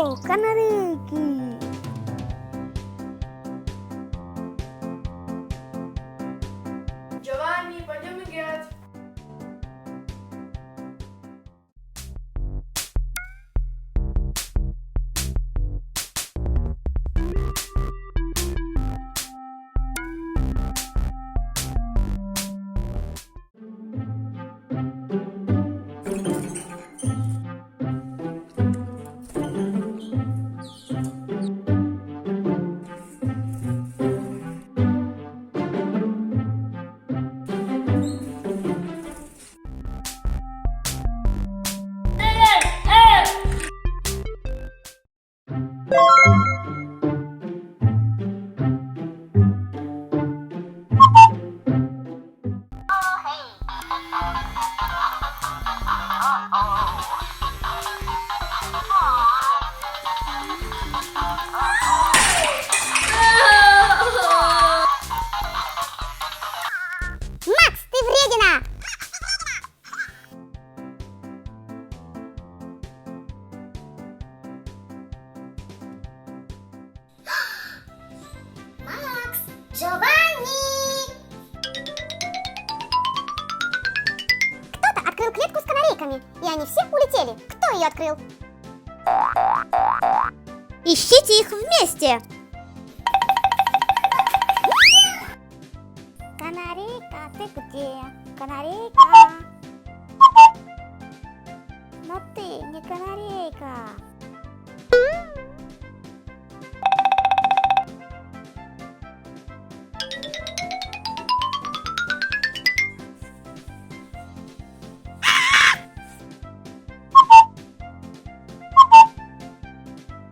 О, канарейки! Giovanni, пойдем играть. Макс, ты вредина! Макс! Джованни! Кто-то открыл клетку с канарейками, и они все улетели. Кто ее открыл? Ищите их вместе! Канарейка, ты где? Канарейка! Но ты не канарейка!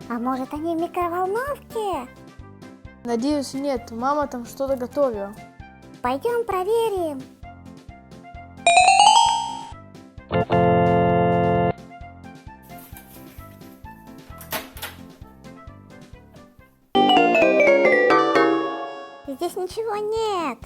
А может, они в микроволновке? Надеюсь, нет. Мама там что-то готовила. Пойдем проверим. Здесь ничего нет.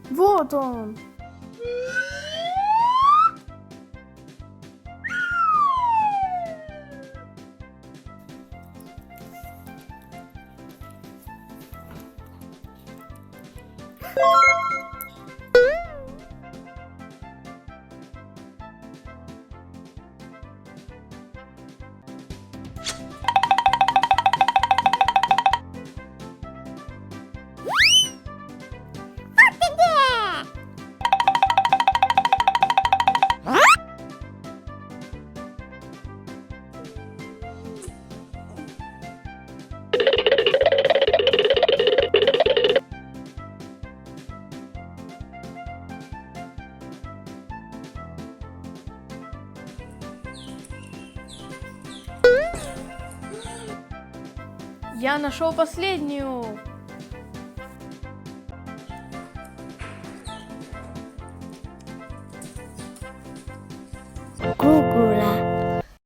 Вот он. Я нашел последнюю.